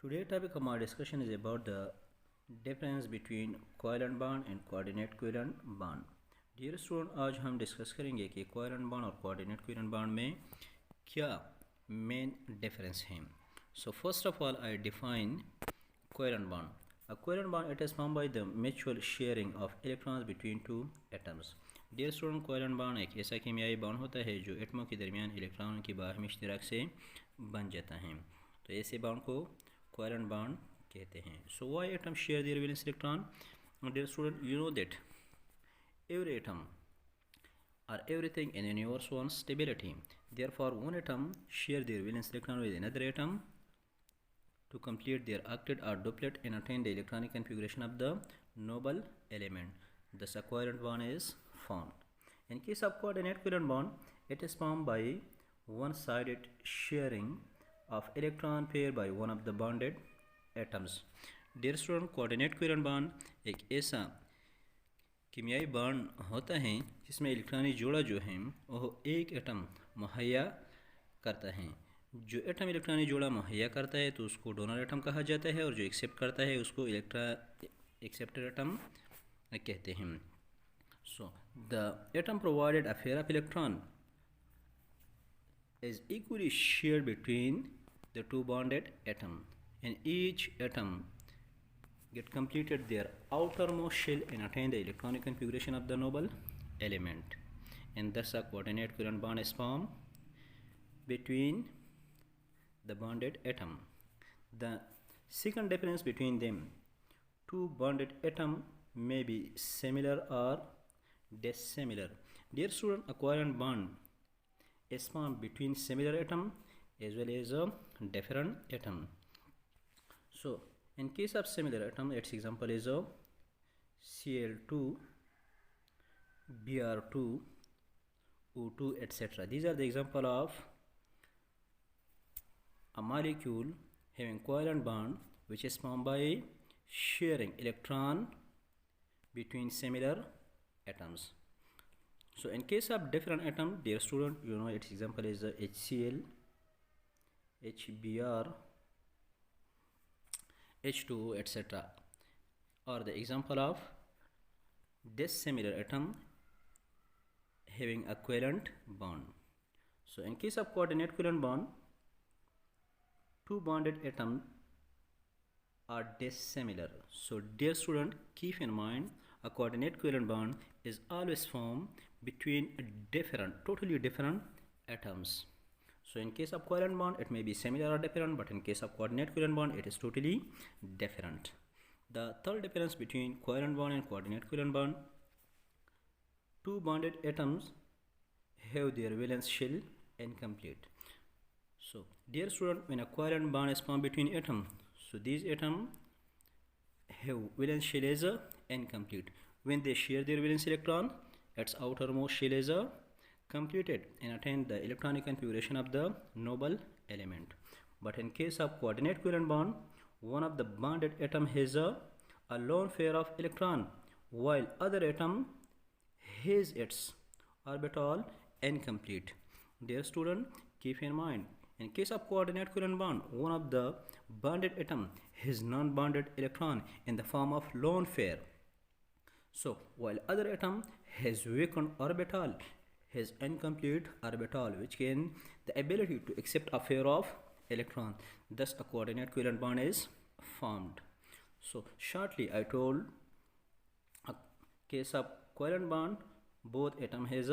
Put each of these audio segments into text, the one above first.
Today's topic of our discussion is about the difference between covalent bond and coordinate covalent bond. Dear student, आज हम discuss करेंगे कि covalent bond और coordinate covalent bond में क्या main difference हैं. So first of all I define covalent bond. A covalent bond it is formed by the mutual sharing of electrons between two atoms. Dear student, covalent bond एक ऐसा कीमियाई bond होता है जो एटमों के दरमियान इलेक्ट्रॉनों की बाहमी इश्तिराक से बन जाता है. तो ऐसे बॉन्ड को कोवैलेंट बॉन्ड कहते हैं. So why atom share their valence electron? Dear student, you know that every atom or everything in the universe wants stability. Therefore, one atom share their valence electron with another atom to complete their octet or duplet and attain the electronic configuration of the noble element. Thus, a covalent bond is formed. In case of coordinate covalent bond, it is formed by one-sided sharing of electron pair by one of the bonded atoms. Dear student, coordinate covalent bond एक ऐसा कीमियाई bond होता है जिसमें electronic जोड़ा जो है वह एक एटम मुहैया करता है. जो एटम इलेक्ट्रॉनिक जोड़ा मुहैया करता है तो उसको डोनर एटम कहा जाता है और जो एक्सेप्ट करता है उसको एक्सेप्टर एटम कहते हैं. So the atom provided a pair of electron is equally shared between the two bonded atom, and each atom get completed their outermost shell and attain the electronic configuration of the noble element, and thus a coordinate covalent bond is formed between the bonded atom. The second difference between them, two bonded atom may be similar or dissimilar. Dear student, a covalent bond is formed between similar atom as well as a different atom. So in case of similar atom, its example is a Cl2, Br2, O2, etc. These are the example of a molecule having covalent bond which is formed by sharing electron between similar atoms. So in case of different atom, dear student, you know its example is HCl, HBr, H2O, etc. or the example of dissimilar atom having a covalent bond. So in case of coordinate covalent bond, two bonded atoms are dissimilar. So dear student, keep in mind a coordinate covalent bond is always formed between totally different atoms. So in case of covalent bond, it may be similar or different, but in case of coordinate covalent bond, it is totally different. The third difference between covalent bond and coordinate covalent bond, two bonded atoms have their valence shell incomplete. So dear student, when a covalent bond is formed between atoms, so these atoms have valence shell is incomplete. When they share their valence electron, its outermost shell is completed and attain the electronic configuration of the noble element. But in case of coordinate covalent bond, one of the bonded atom has a lone pair of electron while other atom has its orbital incomplete. Dear student, keep in mind, in case of coordinate covalent bond, one of the bonded atom has non-bonded electron in the form of lone pair. So while other atom has vacant orbital, has incomplete orbital which can the ability to accept a pair of electron. Thus a coordinate covalent bond is formed. So shortly I told a case of covalent bond, both atom have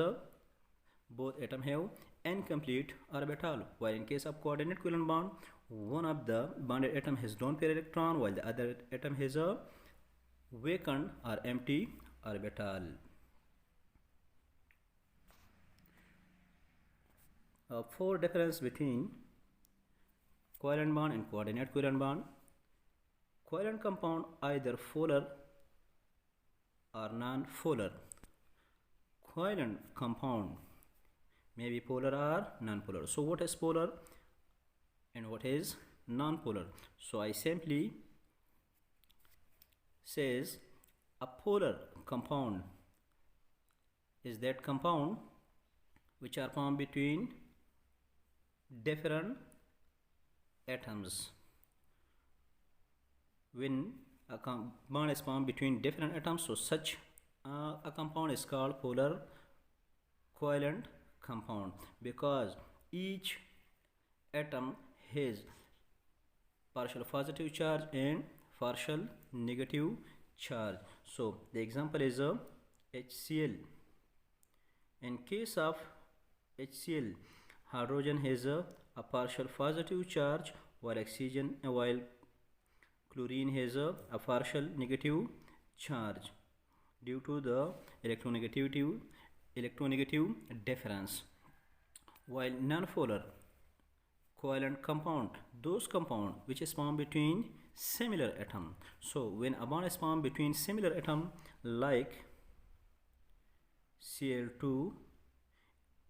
incomplete orbital, while in case of coordinate covalent bond, one of the bonded atom has lone pair electron while the other atom has a vacant or empty orbital. Four difference between covalent bond and coordinate covalent bond. Covalent compound either polar or non-polar. Covalent compound may be polar or non-polar. So what is polar and what is non-polar? So I simply says a polar compound is that compound which are formed between different atoms. when a bond is formed between different atoms, so such a compound is called polar covalent compound, because each atom has partial positive charge and partial negative charge. So the example is a HCl. In case of HCl, hydrogen has a partial positive charge, while chlorine has a partial negative charge due to the electronegative difference. While non-polar covalent compound, those compound which is formed between similar atom. So when a bond is formed between similar atom like Cl2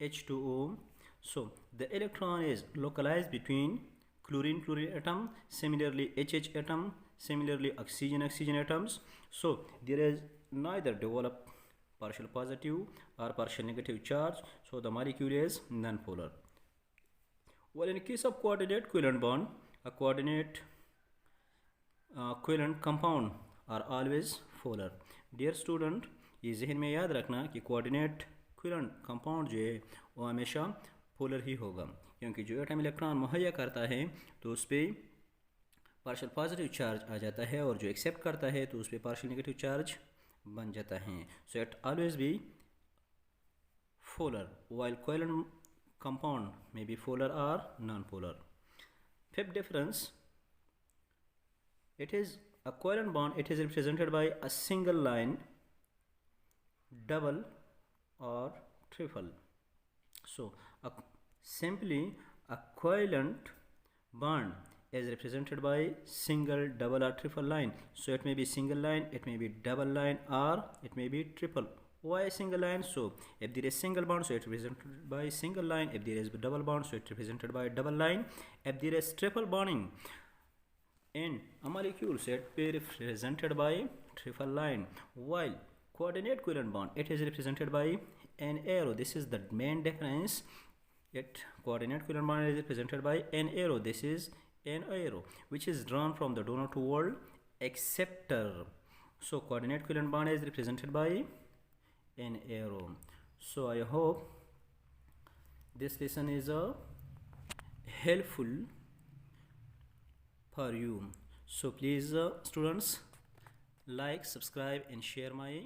H2O, so the electron is localized between chlorine atom, similarly HH atom, similarly oxygen atoms. So there is neither develop partial positive or partial negative charge, so the molecule is non-polar. Well, in case of coordinate covalent bond, a coordinate covalent compound are always polar. Dear student, ये जहन में याद रखना कि coordinate covalent compound जो है वो हमेशा पोलर ही होगा, क्योंकि जो एटम इलेक्ट्रॉन मुहैया करता है तो उस पर पार्शियल पॉजिटिव चार्ज आ जाता है, और जो एक्सेप्ट करता है तो उस पर पार्शियल नेगेटिव चार्ज बन जाता है. So it always be polar, while covalent compound may be polar or non-polar. Fifth difference, it is a covalent bond, it is represented by a single line, double or triple. So simply a covalent bond is represented by single, double or triple line. So it may be single line, it may be double line, or it may be triple. Why single line? So if there is single bond, so it is represented by single line. If there is double bond, so it is represented by double line. If there is triple bonding in a molecule, so it is represented by triple line. While coordinate covalent bond, it is represented by an arrow. This is the main difference. Coordinate covalent bond is represented by an arrow. This is an arrow which is drawn from the donor toward acceptor. So coordinate covalent bond is represented by an arrow. So I hope this lesson is helpful for you. So please students, like, subscribe and share my